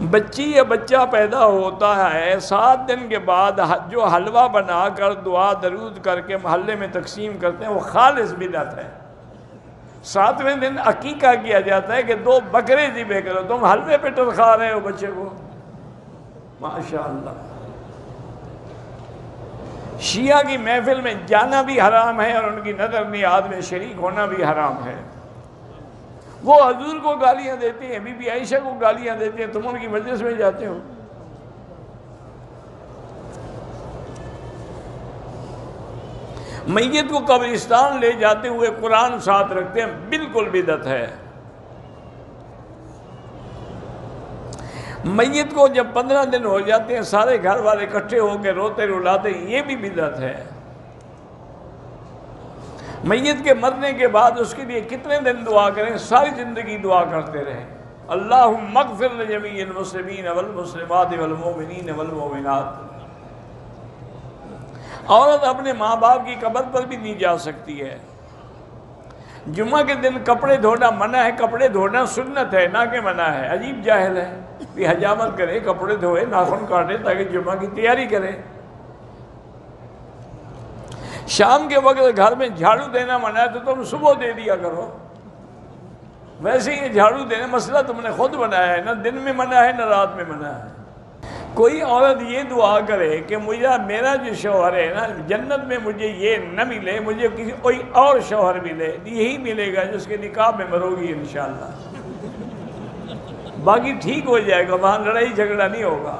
بچی یا بچہ پیدا ہوتا ہے 7 دن کے بعد جو حلوہ بنا کر دعا درود کر کے محلے میں تقسیم کرتے ہیں وہ خالص بدعت ہے۔ 7ویں دن عقیقہ کیا جاتا ہے کہ 2 بکرے ذبح کرو، تم حلوے پہ ٹرکھا رہے ہو بچے کو، ماشاءاللہ۔ شیعہ کی محفل میں جانا بھی حرام ہے اور ان کی نظر نیاد میں شریک ہونا بھی حرام ہے۔ وہ حضور کو گالیاں دیتے ہیں، بی بی عائشہ کو گالیاں دیتے ہیں، تم ان کی مجلس میں جاتے ہو۔ میت کو قبرستان لے جاتے ہوئے قرآن ساتھ رکھتے ہیں، بالکل بدعت ہے۔ میت کو جب 15 دن ہو جاتے ہیں سارے گھر والے اکٹھے ہو کے روتے رلاتے ہیں، یہ بھی بدعت ہے۔ میت کے مرنے کے بعد اس کے لیے کتنے دن دعا کریں؟ ساری زندگی دعا کرتے رہیں، اللہم اغفر لجمیع المسلمین والمسلمات والمؤمنین والمؤمنات۔ عورت اپنے ماں باپ کی قبر پر بھی نہیں جا سکتی ہے۔ جمعہ کے دن کپڑے دھونا منع ہے، کپڑے دھونا سنت ہے نہ کہ منع ہے۔ عجیب جاہل ہے، بھی حجامت کرے، کپڑے دھوئے، ناخن کاٹے تاکہ جمعہ کی تیاری کرے۔ شام کے وقت گھر میں جھاڑو دینا منع ہے تو تم صبح دے دیا کرو۔ ویسے یہ جھاڑو دینا مسئلہ تم نے خود بنایا ہے، نہ دن میں منع ہے نہ رات میں منع ہے۔ کوئی عورت یہ دعا کرے کہ میرا جو شوہر ہے نا جنت میں مجھے یہ نہ ملے، مجھے کوئی اور شوہر ملے، یہی ملے گا جس کے نکاح میں مرو گی انشاءاللہ، باقی ٹھیک ہو جائے گا، وہاں لڑائی جھگڑا نہیں ہوگا۔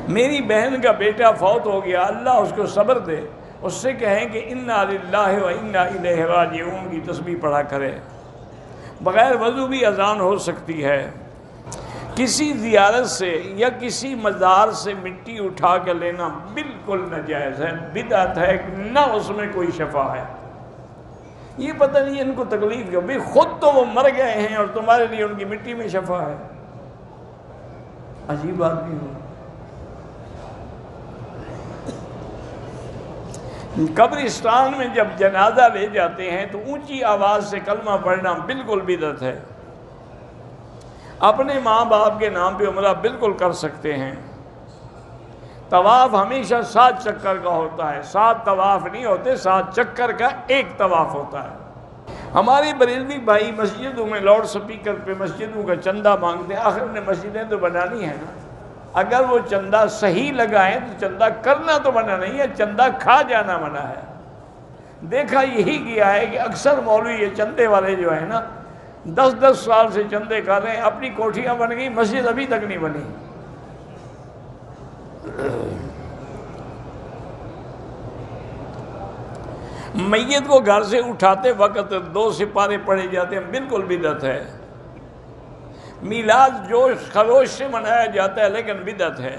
میری بہن کا بیٹا فوت ہو گیا، اللہ اس کو صبر دے، اس سے کہیں کہ انا للہ و انا الیہ راجعون کی تسبیح پڑھا کرے۔ بغیر وضو بھی اذان ہو سکتی ہے۔ کسی زیارت سے یا کسی مزار سے مٹی اٹھا کے لینا بالکل ناجائز ہے، بدعت ہے، نہ اس میں کوئی شفا ہے۔ یہ پتہ نہیں ان کو تکلیف کیوں، بھئی خود تو وہ مر گئے ہیں اور تمہارے لیے ان کی مٹی میں شفا ہے، عجیب بات بھی ہو۔ قبرستان میں جب جنازہ لے جاتے ہیں تو اونچی آواز سے کلمہ پڑھنا بالکل بدعت ہے۔ اپنے ماں باپ کے نام پہ عمرہ بالکل کر سکتے ہیں۔ طواف ہمیشہ 7 چکر کا ہوتا ہے، 7 طواف نہیں ہوتے، 7 چکر کا ایک طواف ہوتا ہے۔ ہمارے بریلوی بھائی مسجدوں میں لاؤڈ سپیکر پہ مسجدوں کا چندہ مانگتے ہیں، آخر نے مسجدیں تو بنانی ہے نا، اگر وہ چندہ صحیح لگائیں تو چندہ کرنا تو منع نہیں ہے، چندہ کھا جانا منع ہے۔ دیکھا یہی کیا ہے کہ اکثر مولوی یہ چندے والے جو ہیں نا 10 سال سے چندے کر رہے ہیں، اپنی کوٹھیاں بن گئی، مسجد ابھی تک نہیں بنی۔ میت کو گھر سے اٹھاتے وقت 2 سپارے پڑھے جاتے ہیں، بالکل بدعت ہے۔ میلاد جوش خروش سے منایا جاتا ہے لیکن بدعت ہے۔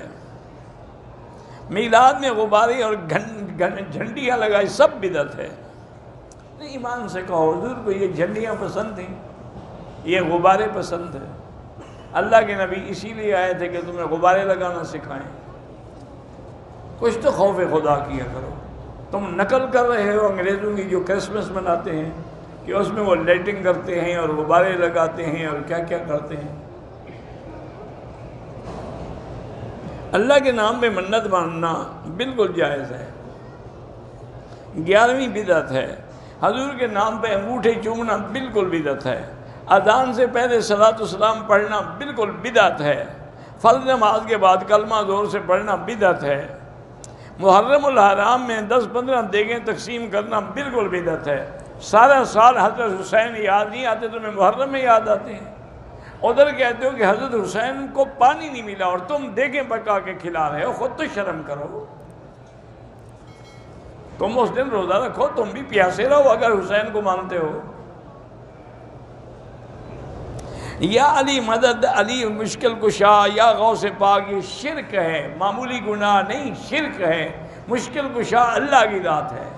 میلاد میں غبارے اور جھنڈیاں لگائی سب بدعت ہے۔ ایمان سے کہو حضور کو یہ جھنڈیاں پسند تھیں، یہ غبارے پسند ہے؟ اللہ کے نبی اسی لیے آئے تھے کہ تمہیں غبارے لگانا سکھائیں۔ کچھ تو خوف خدا کیا کرو۔ تم نقل کر رہے ہو انگریزوں کی جو کرسمس مناتے ہیں کہ اس میں وہ لائٹنگ کرتے ہیں اور غبارے لگاتے ہیں اور کیا کیا کرتے ہیں۔ اللہ کے نام پہ منت ماننا بالکل جائز ہے۔ 11ویں بدعت ہے، حضور کے نام پہ انگوٹھے چومنا بالکل بدعت ہے۔ اذان سے پہلے صلاۃ السلام پڑھنا بالکل بدعت ہے۔ فرض نماز کے بعد کلمہ زور سے پڑھنا بدعت ہے۔ محرم الحرام میں 10-15 دیگیں تقسیم کرنا بالکل بدعت ہے۔ سارا سال حضرت حسین یاد نہیں آتے، تمہیں محرم میں یاد آتے ہیں۔ ادھر کہتے ہو کہ حضرت حسین کو پانی نہیں ملا اور تم دیگیں پکا کے کھلا رہے ہو، خود تو شرم کرو۔ تم اس دن روزہ رکھو، تم بھی پیاسے رہو اگر حسین کو مانتے ہو۔ یا علی مدد، علی مشکل کشا، یا غوث پاک، یہ شرک ہے، معمولی گناہ نہیں، شرک ہے۔ مشکل کشا اللہ کی ذات ہے۔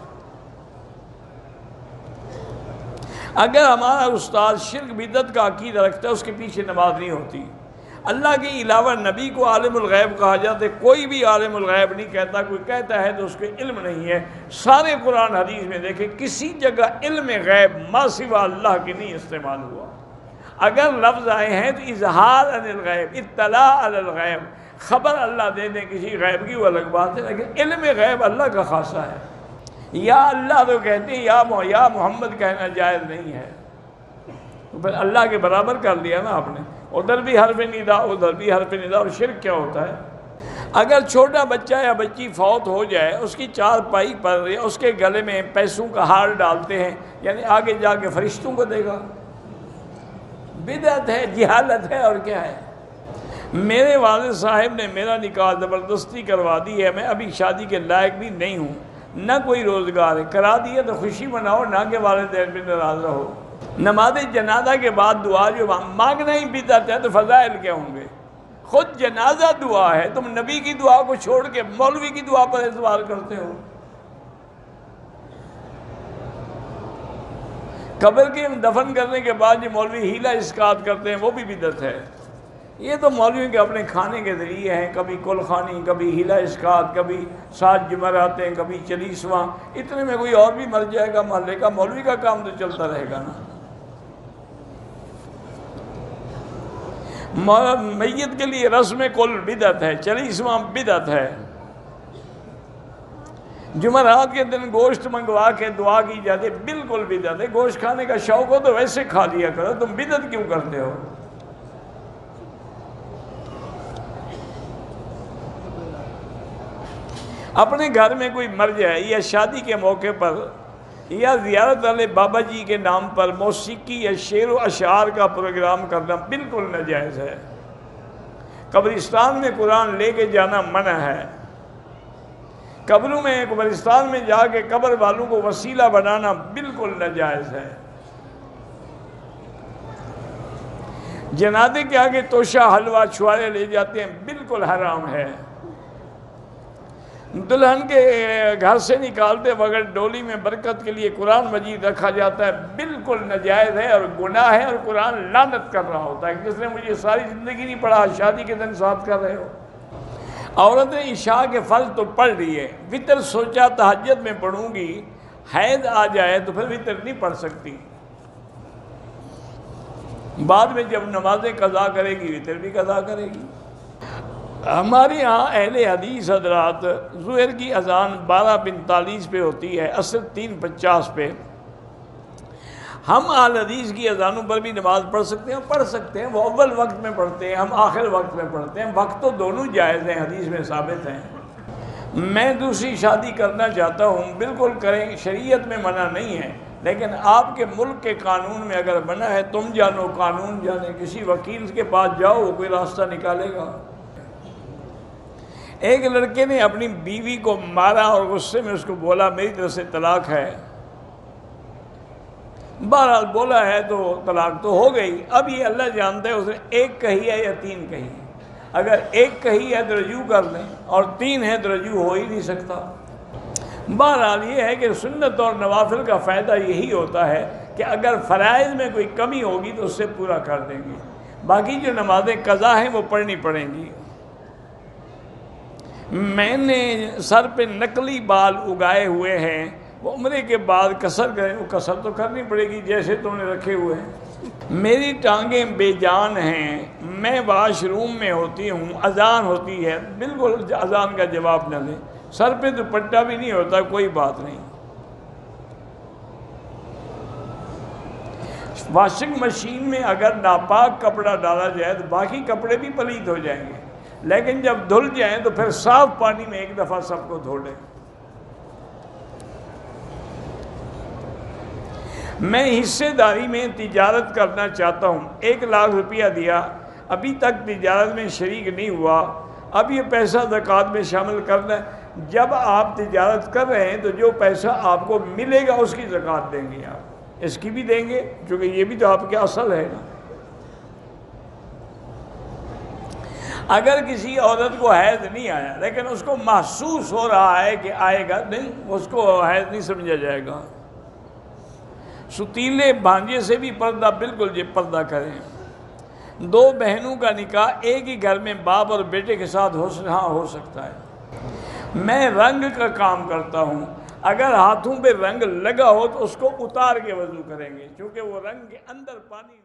اگر ہمارا استاد شرک بدعت کا عقیدہ رکھتا ہے اس کے پیچھے نماز نہیں ہوتی۔ اللہ کے علاوہ نبی کو عالم الغیب کہا جاتا ہے، کوئی بھی عالم الغیب نہیں کہتا، کوئی کہتا ہے تو اس کو علم نہیں ہے۔ سارے قرآن حدیث میں دیکھیں کسی جگہ علم غیب ما سوا اللہ کے نہیں استعمال ہوا۔ اگر لفظ آئے ہیں تو اظہار عن الغیب، اطلاع علی الغیب، خبر اللہ دے دیں کسی غیب کی، وہ الگ بات ہے، لیکن علم غیب اللہ کا خاصہ ہے۔ یا اللہ تو کہتے ہیں، یا محمد کہنا جائز نہیں ہے، تو پھر اللہ کے برابر کر لیا نا آپ نے، ادھر بھی حرف ندا ادھر بھی حرف ندا، اور شرک کیا ہوتا ہے؟ اگر چھوٹا بچہ یا بچی فوت ہو جائے، اس کی چار پائی پر رہی ہے، اس کے گلے میں پیسوں کا ہار ڈالتے ہیں، یعنی آگے جا کے فرشتوں کو دے گا، بدعت ہے، جہالت ہے، اور کیا ہے؟ میرے والد صاحب نے میرا نکاح زبردستی کروا دی ہے، میں ابھی شادی کے لائق بھی نہیں ہوں، نہ کوئی روزگار ہے، کرا دیا تو خوشی مناؤ، نہ کہ والدین پہ ناراض رہو۔ نماز جنازہ کے بعد دعا جو مانگنا ہی بدعت ہے، تو فضائل کیا ہوں گے؟ خود جنازہ دعا ہے، تم نبی کی دعا کو چھوڑ کے مولوی کی دعا پر اعتبار کرتے ہو۔ قبر کے دفن کرنے کے بعد جو مولوی ہیلا اسقاط کرتے ہیں، وہ بھی بدعت ہے۔ یہ تو مولویوں کے اپنے کھانے کے ذریعے ہیں، کبھی کل خانی، کبھی ہیلا اسقاط، کبھی 7 جمعراتیں، کبھی 40واں، اتنے میں کوئی اور بھی مر جائے گا محلے کا، مولوی کا کام تو چلتا رہے گا نا۔ میت کے لیے رسم کل بدعت ہے، 40واں بدعت ہے۔ جمعرات کے دن گوشت منگوا کے دعا کی جاتی ہے، بالکل بدعت ہے۔ گوشت کھانے کا شوق ہو تو ویسے کھا لیا کرو، تم بدعت کیوں کرتے ہو؟ اپنے گھر میں کوئی مر جائے یا شادی کے موقع پر یا زیارت والے بابا جی کے نام پر موسیقی یا شعر و اشعار کا پروگرام کرنا بالکل ناجائز ہے۔ قبرستان میں قرآن لے کے جانا منع ہے۔ قبروں میں، قبرستان میں جا کے قبر والوں کو وسیلہ بنانا بالکل ناجائز ہے۔ جنازے کے آگے توشہ، حلوہ، چھوارے لے جاتے ہیں، بالکل حرام ہے۔ دلہن کے گھر سے نکالتے وقت ڈولی میں برکت کے لیے قرآن مجید رکھا جاتا ہے، بالکل ناجائز ہے اور گناہ ہے، اور قرآن لعنت کر رہا ہوتا ہے، کس نے مجھے ساری زندگی نہیں پڑھا، شادی کے دن ساتھ کر رہے ہو۔ عورت نے عشاء کے فرض تو پڑھ لیے، وتر سوچا تہجد میں پڑھوں گی، حیض آ جائے تو پھر وتر نہیں پڑھ سکتی، بعد میں جب نمازیں قضا کرے گی وتر بھی قضا کرے گی۔ ہمارے ہاں اہل حدیث حضرات ظہر کی اذان 12:45 پہ ہوتی ہے، عصر 3:50 پہ۔ ہم اہل حدیث کی اذانوں پر بھی نماز پڑھ سکتے ہیں، وہ اول وقت میں پڑھتے ہیں، ہم آخر وقت میں پڑھتے ہیں، وقت تو دونوں جائز ہیں، حدیث میں ثابت ہیں۔ میں دوسری شادی کرنا چاہتا ہوں، بالکل کریں، شریعت میں منع نہیں ہے، لیکن آپ کے ملک کے قانون میں اگر منع ہے، تم جانو قانون جانے، کسی وکیل کے پاس جاؤ، وہ کوئی راستہ نکالے گا۔ ایک لڑکے نے اپنی بیوی کو مارا اور غصے میں اس کو بولا میری طرف سے طلاق ہے، بہرحال بولا ہے تو طلاق تو ہو گئی۔ اب یہ اللہ جانتا ہے اس نے 1 کہی ہے یا 3 کہی ہے، اگر 1 کہی ہے تو رجوع کر لیں، اور 3 ہے تو رجوع ہو ہی نہیں سکتا۔ بہرحال یہ ہے کہ سنت اور نوافل کا فائدہ یہی ہوتا ہے کہ اگر فرائض میں کوئی کمی ہوگی تو اس سے پورا کر دیں گے، باقی جو نمازیں قضا ہیں وہ پڑھنی پڑیں گی۔ میں نے سر پہ نقلی بال اگائے ہوئے ہیں، وہ عمرے کے بعد قصر کریں، وہ قصر تو کرنی پڑے گی جیسے تم نے رکھے ہوئے ہیں۔ میری ٹانگیں بے جان ہیں، میں واش روم میں ہوتی ہوں، اذان ہوتی ہے، بالکل اذان کا جواب نہ دیں، سر پہ دوپٹہ بھی نہیں ہوتا، کوئی بات نہیں۔ واشنگ مشین میں اگر ناپاک کپڑا ڈالا جائے تو باقی کپڑے بھی پلید ہو جائیں گے، لیکن جب دھل جائیں تو پھر صاف پانی میں ایک دفعہ سب کو دھو لیں۔ میں حصے داری میں تجارت کرنا چاہتا ہوں، 1 لاکھ روپیہ دیا، ابھی تک تجارت میں شریک نہیں ہوا، اب یہ پیسہ زکوٰۃ میں شامل کرنا ہے۔ جب آپ تجارت کر رہے ہیں تو جو پیسہ آپ کو ملے گا اس کی زکوٰۃ دیں گے، آپ اس کی بھی دیں گے، کیونکہ یہ بھی تو آپ کے اصل ہے نا۔ اگر کسی عورت کو حیض نہیں آیا لیکن اس کو محسوس ہو رہا ہے کہ آئے گا، نہیں، اس کو حیض نہیں سمجھا جائے گا۔ ستیلے بھانجے سے بھی پردہ بالکل یہ پردہ کریں۔ 2 بہنوں کا نکاح ایک ہی گھر میں باپ اور بیٹے کے ساتھ ہو سکتا ہے۔ میں رنگ کا کام کرتا ہوں، اگر ہاتھوں پہ رنگ لگا ہو تو اس کو اتار کے وضو کریں گے، کیونکہ وہ رنگ کے اندر پانی